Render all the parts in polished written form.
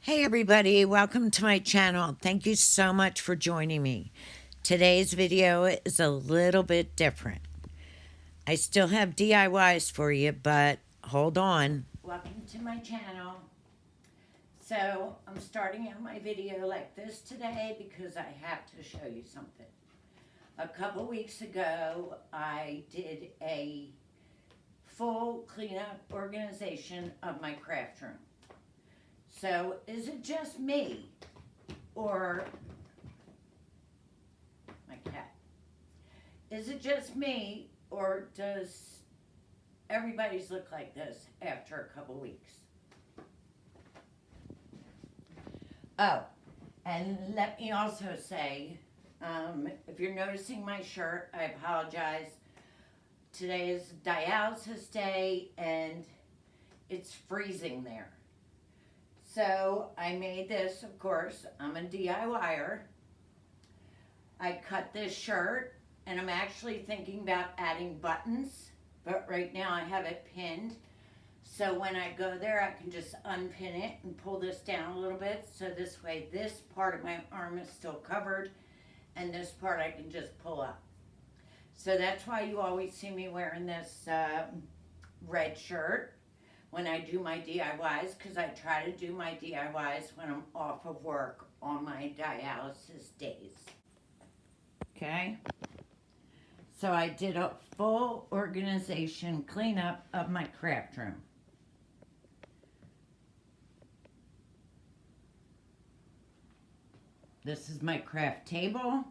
Hey everybody, welcome to my channel. Thank you so much for joining me. Today's video is a little bit different. I still have DIYs for you, but hold on. Welcome to my channel. So I'm starting out my video like this today because I have to show you something. A couple weeks ago, I did a full cleanup organization of my craft room. So is it just me or my cat? Is it just me, or does everybody's look like this after a couple weeks? Oh, and let me also say, if you're noticing my shirt, I apologize. Today is dialysis day, and it's freezing there. So I made this, of course. I'm a DIYer. I cut this shirt, and I'm actually thinking about adding buttons, but right now I have it pinned. So when I go there, I can just unpin it and pull this down a little bit. So this way, this part of my arm is still covered, and this part I can just pull up. So that's why you always see me wearing this red shirt when I do my DIYs, because I try to do my DIYs when I'm off of work on my dialysis days. Okay? So I did a full organization cleanup of my craft room. This is my craft table.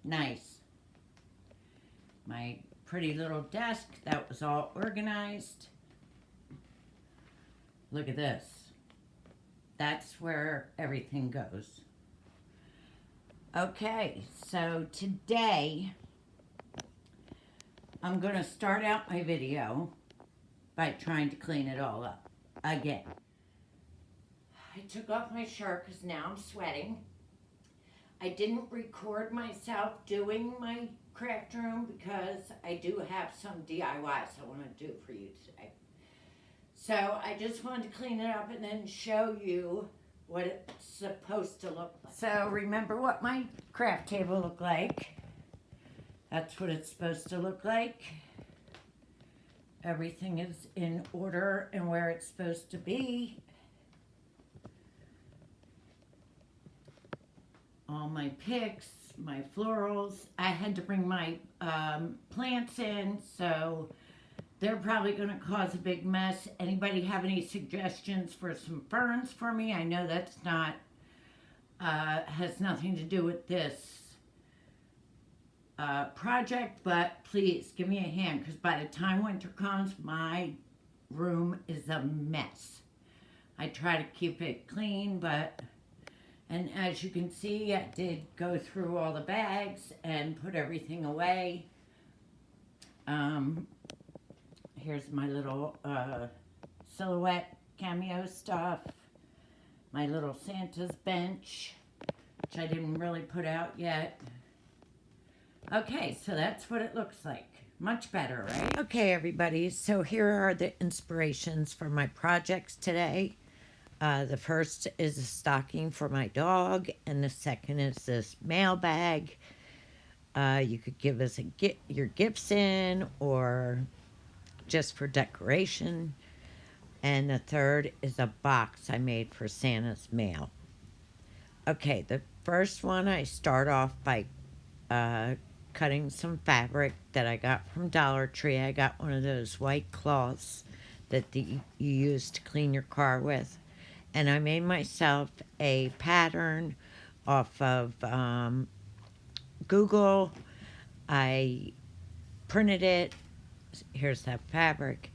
Nice. My pretty little desk, that was all organized. Look at this. That's where everything goes. Okay, so today I'm going to start out my video by trying to clean it all up again. I took off my shirt because now I'm sweating. I didn't record myself doing my craft room because I do have some DIYs I want to do for you today. So I just wanted to clean it up and then show you what it's supposed to look like. So remember what my craft table looked like. That's what it's supposed to look like. Everything is in order and where it's supposed to be. All my picks, my florals. I had to bring my plants in, so they're probably going to cause a big mess. Anybody have any suggestions for some ferns for me? I know that's not, has nothing to do with this project, but please give me a hand, because by the time winter comes, my room is a mess. I try to keep it clean, but, and as you can see, I did go through all the bags and put everything away. Here's my little silhouette cameo stuff. My little Santa's bench, which I didn't really put out yet. Okay, so that's what it looks like. Much better, right? Okay, everybody, so here are the inspirations for my projects today. The first is a stocking for my dog, and the second is this mailbag. You could give us your gifts in, or just for decoration. And the third is a box I made for Santa's mail. Okay, the first one, I start off by cutting some fabric that I got from Dollar Tree. I got one of those white cloths that you use to clean your car with. And I made myself a pattern off of Google. I printed it. Here's that fabric.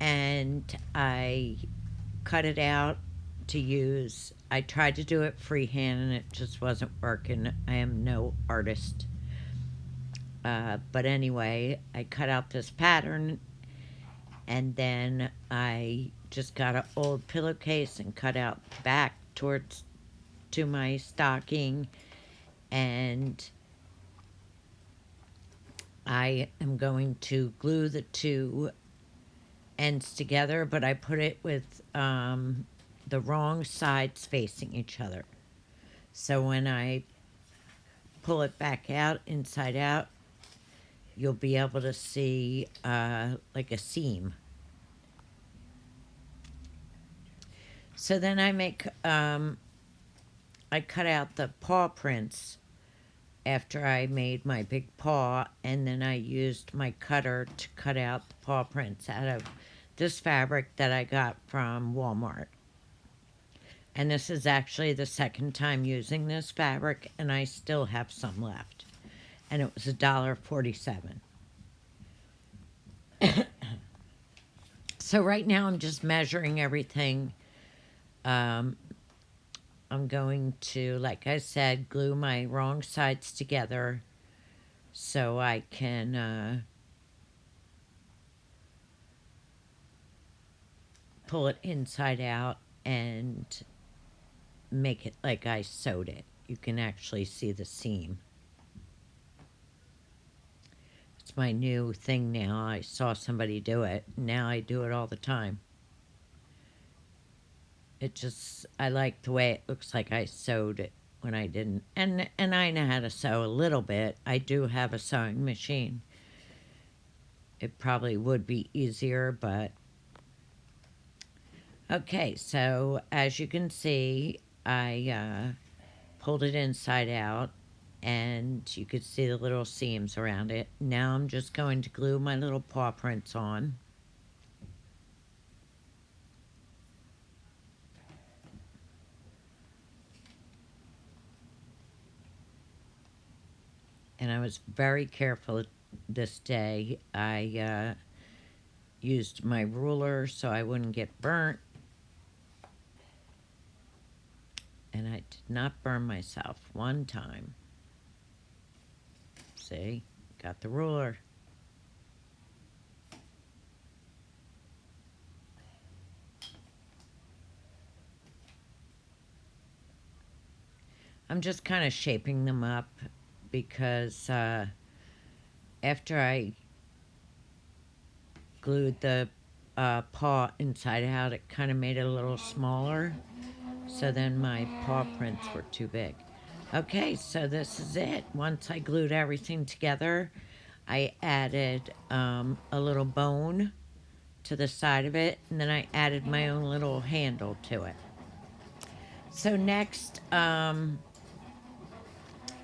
And I cut it out to use. I tried to do it freehand and it just wasn't working. I am no artist. But anyway, I cut out this pattern, and then I just got an old pillowcase and cut out the back towards to my stocking, and I am going to glue the two ends together, but I put it with the wrong sides facing each other. So when I pull it back out, inside out, you'll be able to see like a seam. So then I cut out the paw prints after I made my big paw, and then I used my cutter to cut out the paw prints out of this fabric that I got from Walmart. And this is actually the second time using this fabric, and I still have some left. And it was $1.47. So right now I'm just measuring everything. I'm going to, like I said, glue my wrong sides together so I can pull it inside out and make it like I sewed it. You can actually see the seam. It's my new thing now. I saw somebody do it. Now I do it all the time. I like the way it looks like I sewed it when I didn't. And I know how to sew a little bit. I do have a sewing machine. It probably would be easier, but... Okay, so as you can see, I pulled it inside out, and you could see the little seams around it. Now I'm just going to glue my little paw prints on. And I was very careful this day. I used my ruler so I wouldn't get burnt. And I did not burn myself one time. See, got the ruler. I'm just kind of shaping them up because after I glued the paw inside out, it kind of made it a little smaller. So then my paw prints were too big. Okay, so this is it. Once I glued everything together, I added a little bone to the side of it, and then I added my own little handle to it. So next, I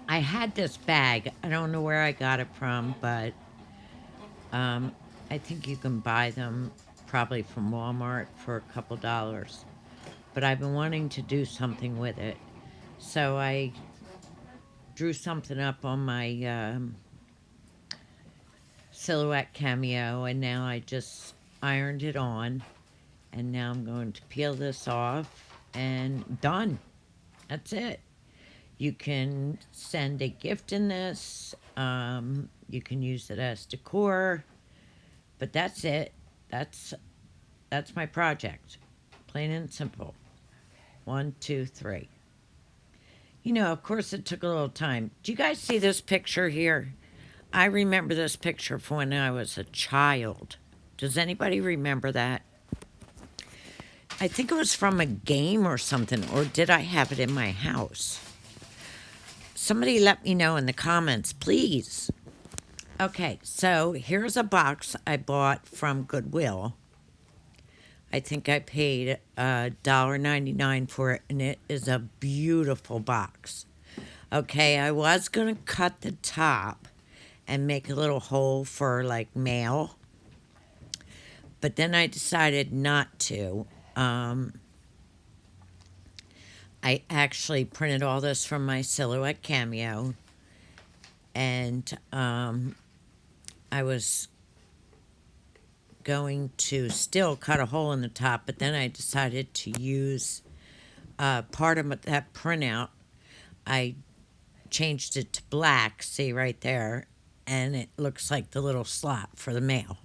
had this bag. I don't know where I got it from, but I think you can buy them probably from Walmart for a couple dollars. But I've been wanting to do something with it. So I drew something up on my Silhouette Cameo, and now I just ironed it on. And now I'm going to peel this off, and done. That's it. You can send a gift in this. You can use it as decor. But that's it. That's my project. Plain and simple. 1, 2, 3. You know, of course it took a little time. Do you guys see this picture here? I remember this picture from when I was a child. Does anybody remember that? I think it was from a game or something, or did I have it in my house? Somebody let me know in the comments, please. Okay, so here's a box I bought from Goodwill. I think I paid $1.99 for it, and it is a beautiful box. Okay, I was going to cut the top and make a little hole for, like, mail, but then I decided not to. I actually printed all this from my Silhouette Cameo, and I was going to still cut a hole in the top, but then I decided to use part of that printout. I changed it to black, see right there, and it looks like the little slot for the mail.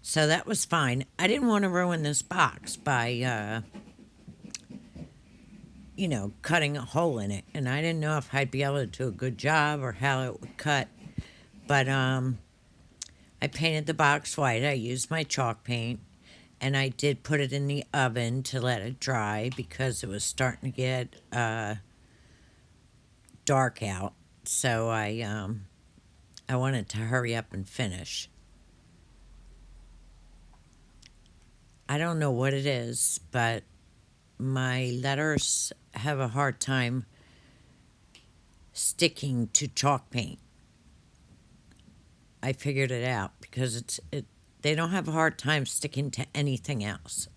So that was fine. I didn't want to ruin this box by, cutting a hole in it. And I didn't know if I'd be able to do a good job or how it would cut. But I painted the box white. I used my chalk paint. And I did put it in the oven to let it dry because it was starting to get dark out. So I wanted to hurry up and finish. I don't know what it is, but my letters have a hard time sticking to chalk paint. I figured it out because they don't have a hard time sticking to anything else.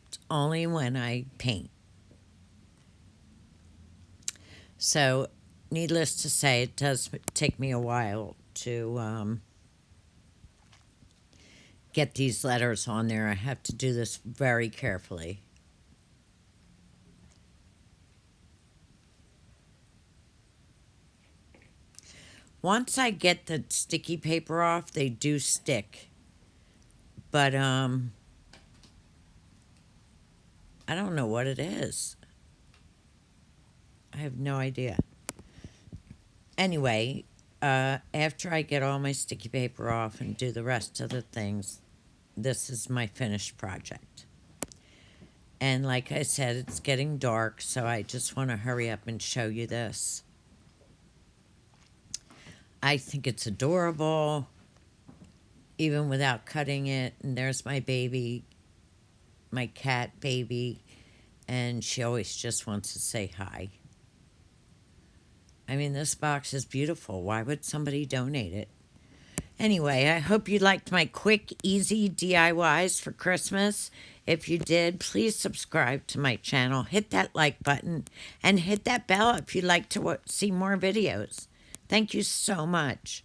It's only when I paint. So, needless to say, it does take me a while to get these letters on there. I have to do this very carefully. Once I get the sticky paper off, they do stick. But I don't know what it is. I have no idea. Anyway, after I get all my sticky paper off and do the rest of the things, this is my finished project. And like I said, it's getting dark, so I just want to hurry up and show you this. I think it's adorable, even without cutting it. And there's my baby, my cat baby, and she always just wants to say hi. I mean, this box is beautiful. Why would somebody donate it? Anyway, I hope you liked my quick, easy DIYs for Christmas. If you did, please subscribe to my channel, hit that like button, and hit that bell if you'd like to see more videos. Thank you so much.